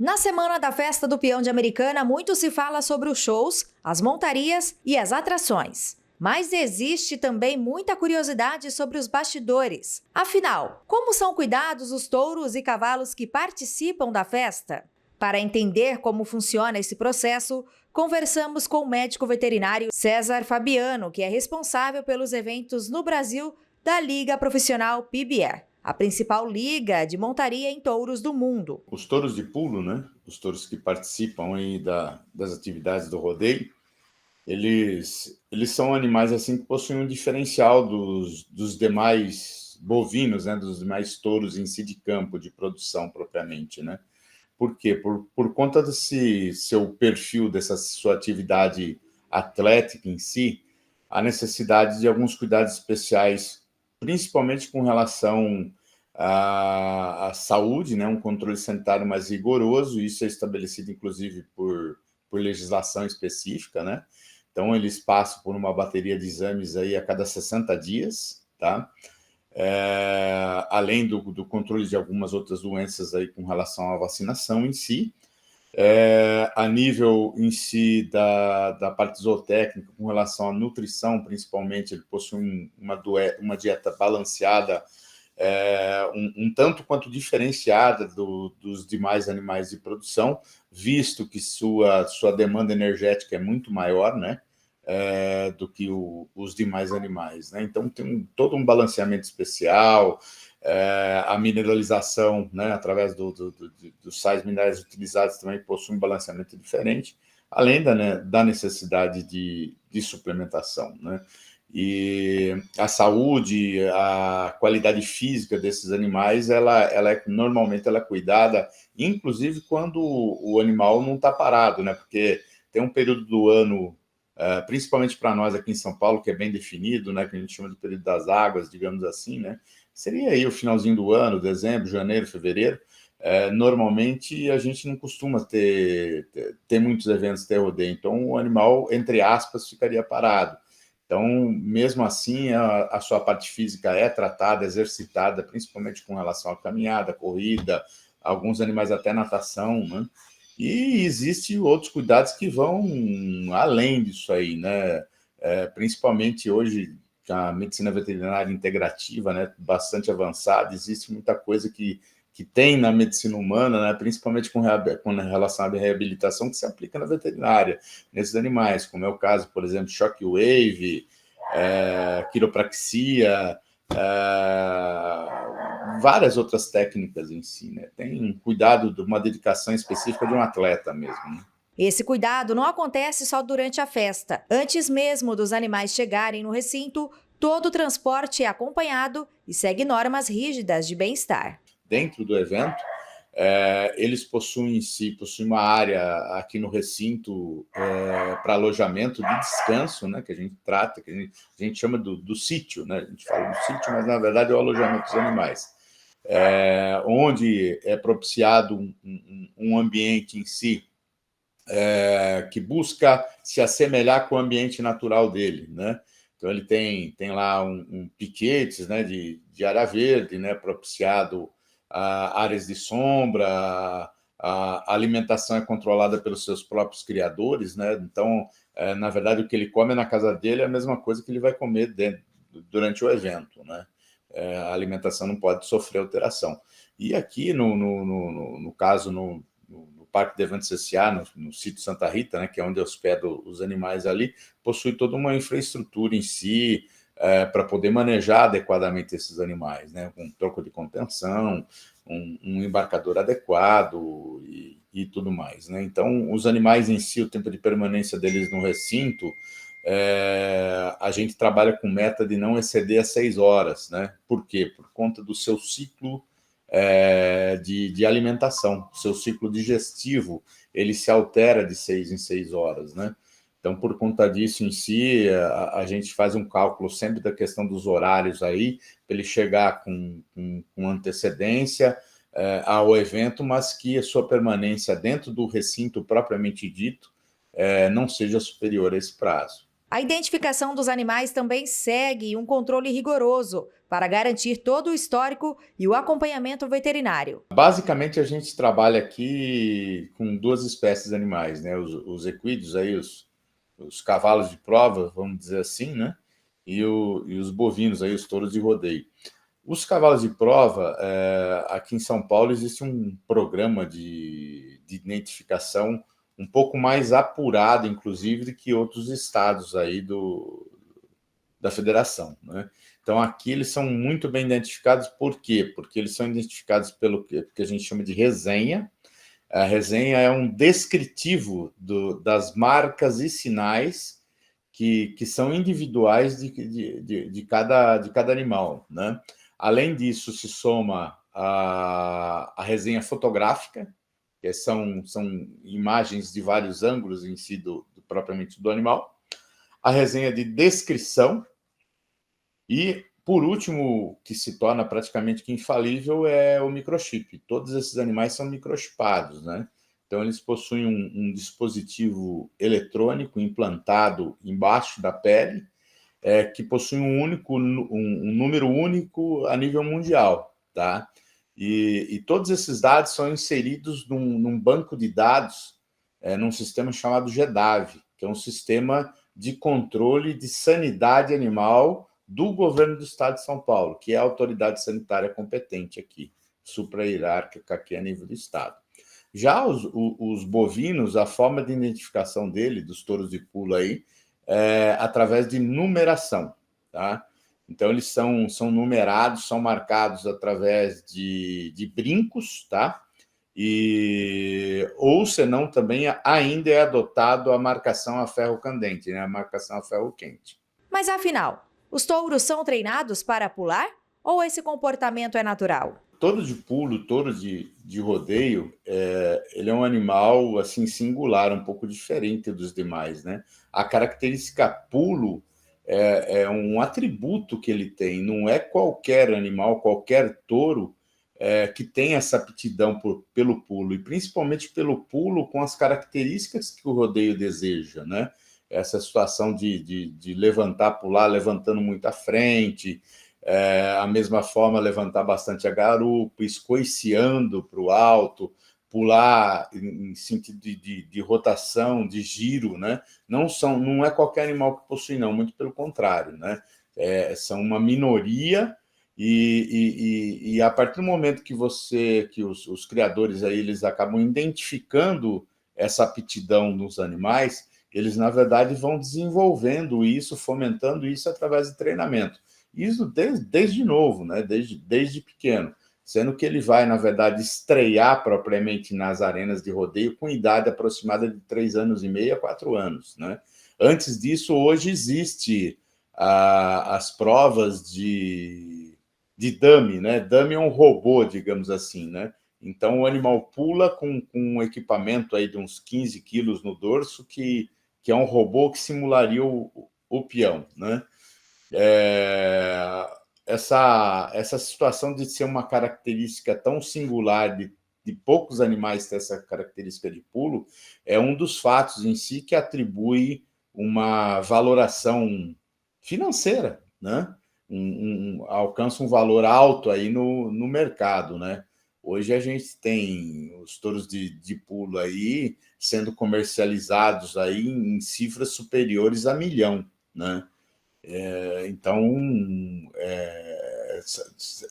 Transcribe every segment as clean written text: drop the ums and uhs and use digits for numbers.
Na semana da Festa do Peão de Americana, muito se fala sobre os shows, as montarias e as atrações. Mas existe também muita curiosidade sobre os bastidores. Afinal, como são cuidados os touros e cavalos que participam da festa? Para entender como funciona esse processo, conversamos com o médico veterinário César Fabiano, que é responsável pelos eventos no Brasil da Liga Profissional PBR, a principal liga de montaria em touros do mundo. Os touros de pulo, né? Os touros que participam aí das atividades do rodeio, eles são animais assim que possuem um diferencial dos demais bovinos, né? Dos demais touros em si de campo, de produção propriamente, né? Por quê? Por conta desse seu perfil, dessa sua atividade atlética em si, a necessidade de alguns cuidados especiais, principalmente com relação à saúde, né? Um controle sanitário mais rigoroso, isso é estabelecido, inclusive, por legislação específica, né? Então, eles passam por uma bateria de exames aí a cada 60 dias, tá? Além do controle de algumas outras doenças aí com relação à vacinação em si, a nível em si da parte zootécnica, com relação à nutrição, principalmente, ele possui uma dieta balanceada, um tanto quanto diferenciada dos demais animais de produção, visto que sua demanda energética é muito maior, né? Do que os demais animais, né? Então tem todo um balanceamento especial, a mineralização, né, através dos sais minerais utilizados também possui um balanceamento diferente, além da necessidade de suplementação, né? E a saúde, a qualidade física desses animais, normalmente ela é cuidada, inclusive quando o animal não está parado, né? Porque tem um período do ano, principalmente para nós aqui em São Paulo, que é bem definido, né, que a gente chama de período das águas, digamos assim, né, seria aí o finalzinho do ano, dezembro, janeiro, fevereiro. Normalmente a gente não costuma ter muitos eventos de rodeio, então o animal, entre aspas, ficaria parado. Então, mesmo assim, a sua parte física é tratada, exercitada, principalmente com relação à caminhada, corrida, alguns animais até natação, né? E existem outros cuidados que vão além disso aí, né? Principalmente hoje, a medicina veterinária integrativa, né, bastante avançada, existe muita coisa que tem na medicina humana, né, principalmente com relação à reabilitação, que se aplica na veterinária, nesses animais, como é o caso, por exemplo, shockwave, quiropraxia, várias outras técnicas em si, né? Tem um cuidado de uma dedicação específica de um atleta mesmo, né? Esse cuidado não acontece só durante a festa. Antes mesmo dos animais chegarem no recinto, todo o transporte é acompanhado e segue normas rígidas de bem-estar. Dentro do evento, eles possuem uma área aqui no recinto para alojamento de descanso, né, que a gente trata, que a gente chama do sítio, né? A gente fala do sítio, mas na verdade é o alojamento dos animais. Onde é propiciado um ambiente em si que busca se assemelhar com o ambiente natural dele, né? Então ele tem lá piquetes, né, de área verde, né, propiciado a áreas de sombra, a alimentação é controlada pelos seus próprios criadores, né? Então, na verdade, o que ele come na casa dele é a mesma coisa que ele vai comer durante o evento, né? A alimentação não pode sofrer alteração. E aqui, no caso, no Parque de Eventos S.A., no sítio Santa Rita, né, que é onde eu hospedo os animais ali, possui toda uma infraestrutura em si para poder manejar adequadamente esses animais, né, com troco de contenção, um embarcador adequado e tudo mais, né? Então, os animais em si, o tempo de permanência deles no recinto, a gente trabalha com meta de não exceder as 6 horas, né? Por quê? Por conta do seu ciclo de alimentação, seu ciclo digestivo, ele se altera de 6 em 6 horas, né? Então, por conta disso em si, a gente faz um cálculo sempre da questão dos horários aí, para ele chegar com antecedência ao evento, mas que a sua permanência dentro do recinto propriamente dito não seja superior a esse prazo. A identificação dos animais também segue um controle rigoroso para garantir todo o histórico e o acompanhamento veterinário. Basicamente, a gente trabalha aqui com duas espécies de animais, né? Os equídeos, aí, os cavalos de prova, vamos dizer assim, né? E os bovinos, aí, os touros de rodeio. Os cavalos de prova, aqui em São Paulo, existe um programa de identificação um pouco mais apurado, inclusive, do que outros estados aí da federação, né? Então, aqui eles são muito bem identificados. Por quê? Porque eles são identificados pelo que a gente chama de resenha. A resenha é um descritivo das marcas e sinais que são individuais de cada animal, né? Além disso, se soma a resenha fotográfica, que são imagens de vários ângulos em si propriamente do animal, a resenha de descrição e, por último, que se torna praticamente que infalível, é o microchip. Todos esses animais são microchipados, né? Então, eles possuem um dispositivo eletrônico implantado embaixo da pele, que possui um número único a nível mundial, tá? E todos esses dados são inseridos num banco de dados, num sistema chamado GEDAV, que é um sistema de controle de sanidade animal do governo do estado de São Paulo, que é a autoridade sanitária competente aqui, supra-hierárquica aqui a nível do estado. Já os bovinos, a forma de identificação dos touros de pulo aí, através de numeração, tá? Então, eles são numerados, são marcados através de brincos, tá? Ou senão também ainda é adotado a marcação a ferro candente, né? A marcação a ferro quente. Mas afinal, os touros são treinados para pular ou esse comportamento é natural? Touro de pulo, touro de rodeio, ele é um animal assim singular, um pouco diferente dos demais, né? A característica pulo é um atributo que ele tem, não é qualquer animal, qualquer touro que tem essa aptidão pelo pulo, e principalmente pelo pulo com as características que o rodeio deseja, né? Essa situação de levantar, pular, levantando muito à frente, a mesma forma, levantar bastante a garupa, escoiciando para o alto, pular em sentido de rotação, de giro, né? Não é qualquer animal que possui, não, muito pelo contrário, né? São uma minoria, e a partir do momento que os criadores aí, eles acabam identificando essa aptidão nos animais, eles, na verdade, vão desenvolvendo isso, fomentando isso através de treinamento. Isso desde novo, né? Desde pequeno, sendo que ele vai, na verdade, estrear propriamente nas arenas de rodeio com idade aproximada de 3 anos e meio a 4 anos, né? Antes disso, hoje existe as provas de dummy, né? Dummy é um robô, digamos assim, né? Então, o animal pula com um equipamento aí de uns 15 quilos no dorso, que é um robô que simularia o peão, né? Essa situação de ser uma característica tão singular, de poucos animais ter essa característica de pulo, é um dos fatos em si que atribui uma valoração financeira, né? Alcança um valor alto aí no mercado, né? Hoje a gente tem os touros de pulo aí sendo comercializados aí em cifras superiores a 1 milhão, né? Então,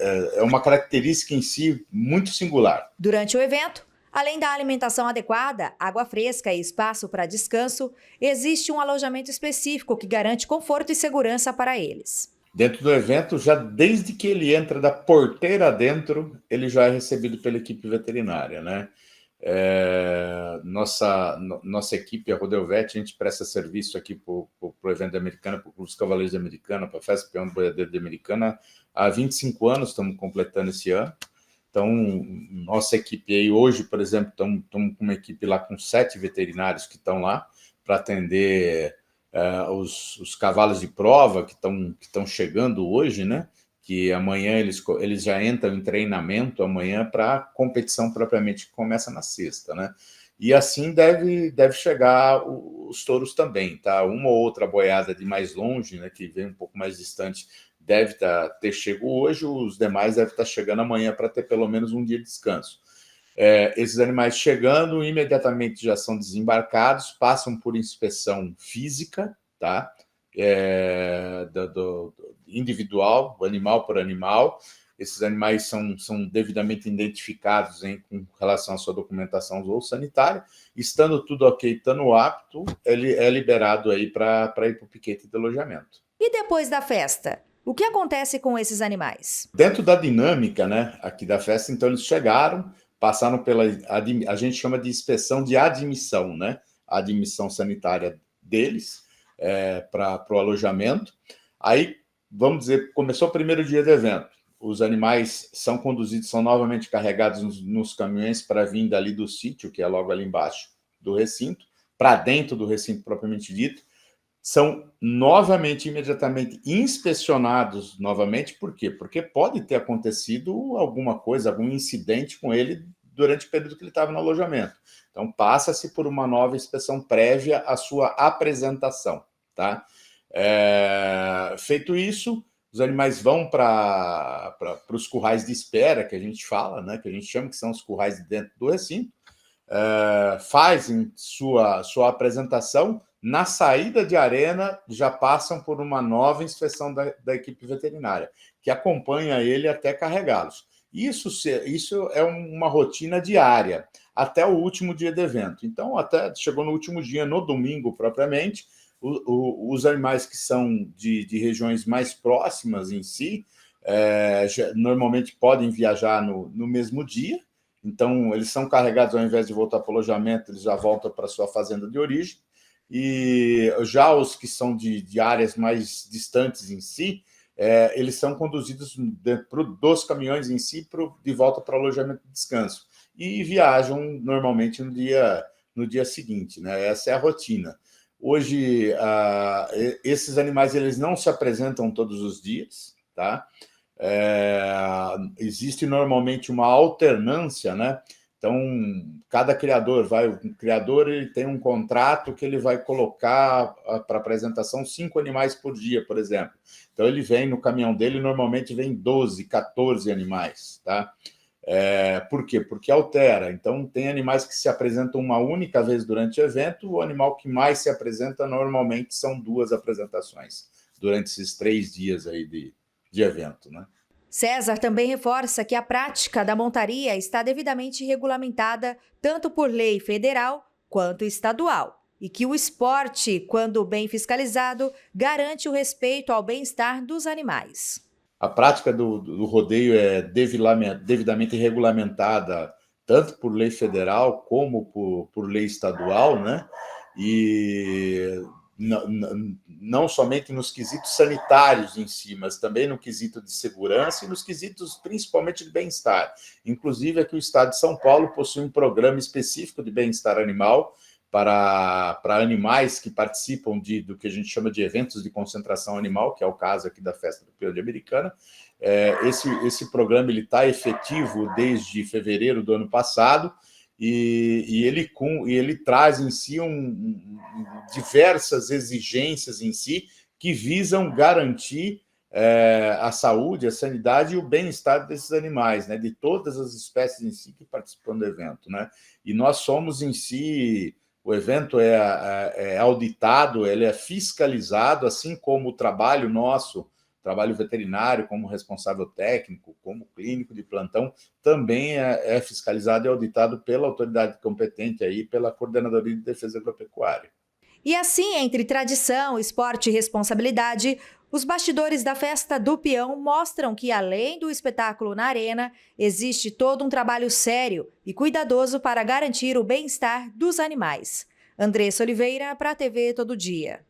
é uma característica em si muito singular. Durante o evento, além da alimentação adequada, água fresca e espaço para descanso, existe um alojamento específico que garante conforto e segurança para eles. Dentro do evento, já desde que ele entra da porteira dentro, ele já é recebido pela equipe veterinária, né? Nossa equipe, a Rodeovet, a gente presta serviço aqui para o evento da Americana, para os Cavaleiros da Americana, para a Festa Peão do Boiadeiro da Americana, há 25 anos, estamos completando esse ano. Então, nossa equipe aí, hoje, por exemplo, estamos com uma equipe lá com 7 veterinários que estão lá para atender os cavalos de prova que estão chegando hoje, né? que amanhã eles já entram em treinamento amanhã para a competição propriamente que começa na sexta, né? E assim deve chegar os touros também, tá? Uma ou outra boiada de mais longe, né, que vem um pouco mais distante, deve ter chego hoje, os demais devem estar chegando amanhã para ter pelo menos um dia de descanso. Esses animais chegando, imediatamente já são desembarcados, passam por inspeção física, tá? Individual, animal por animal. Esses animais são devidamente identificados com relação à sua documentação ou sanitária. Estando tudo ok, estando apto, ele é liberado aí para ir para o piquete de alojamento. E depois da festa? O que acontece com esses animais? Dentro da dinâmica, né, aqui da festa, então eles chegaram, passaram a gente chama de inspeção de admissão, né? A admissão sanitária deles para o alojamento. Aí, vamos dizer, começou o primeiro dia do evento. Os animais são conduzidos, são novamente carregados nos caminhões para vir dali do sítio, que é logo ali embaixo do recinto, para dentro do recinto propriamente dito. São novamente, imediatamente inspecionados novamente. Por quê? Porque pode ter acontecido alguma coisa, algum incidente com ele durante o período que ele estava no alojamento. Então, passa-se por uma nova inspeção prévia à sua apresentação, tá? Feito isso, os animais vão para os currais de espera, que a gente fala, né? Que a gente chama que são os currais de dentro do recinto, fazem sua apresentação. Na saída de arena, já passam por uma nova inspeção da equipe veterinária, que acompanha ele até carregá-los. Isso é uma rotina diária, até o último dia do evento. Então, até chegou no último dia, no domingo propriamente, os animais que são de regiões mais próximas em si, normalmente podem viajar no mesmo dia. Então, eles são carregados, ao invés de voltar para o alojamento, eles já voltam para a sua fazenda de origem. E já os que são de áreas mais distantes em si, eles são conduzidos dentro dos caminhões em si de volta para o alojamento de descanso e viajam normalmente no dia seguinte, né? Essa é a rotina. Hoje, esses animais eles não se apresentam todos os dias, tá? Existe normalmente uma alternância, né? Então, cada criador ele tem um contrato que ele vai colocar para apresentação 5 animais por dia, por exemplo. Então, ele vem no caminhão dele, normalmente vem 12, 14 animais, tá? Por quê? Porque altera. Então, tem animais que se apresentam uma única vez durante o evento, o animal que mais se apresenta normalmente são 2 apresentações durante esses 3 dias aí de evento, né? César também reforça que a prática da montaria está devidamente regulamentada tanto por lei federal quanto estadual e que o esporte, quando bem fiscalizado, garante o respeito ao bem-estar dos animais. A prática do rodeio é devidamente regulamentada tanto por lei federal como por lei estadual, né? E não somente nos quesitos sanitários em si, mas também no quesito de segurança e nos quesitos principalmente de bem-estar. Inclusive, aqui o Estado de São Paulo possui um programa específico de bem-estar animal para animais que participam do que a gente chama de eventos de concentração animal, que é o caso aqui da Festa do Peão de Americana. Esse programa está efetivo desde fevereiro do ano passado, e ele traz em si diversas exigências em si que visam garantir a saúde, a sanidade e o bem-estar desses animais, né, de todas as espécies em si que participam do evento, né? E nós somos em si, o evento é auditado, ele é fiscalizado, assim como o trabalho nosso, trabalho veterinário, como responsável técnico, como clínico de plantão, também é fiscalizado e auditado pela autoridade competente aí, pela Coordenadoria de Defesa Agropecuária. E assim, entre tradição, esporte e responsabilidade, os bastidores da Festa do Peão mostram que, além do espetáculo na arena, existe todo um trabalho sério e cuidadoso para garantir o bem-estar dos animais. Andressa Oliveira, para a TV Todo Dia.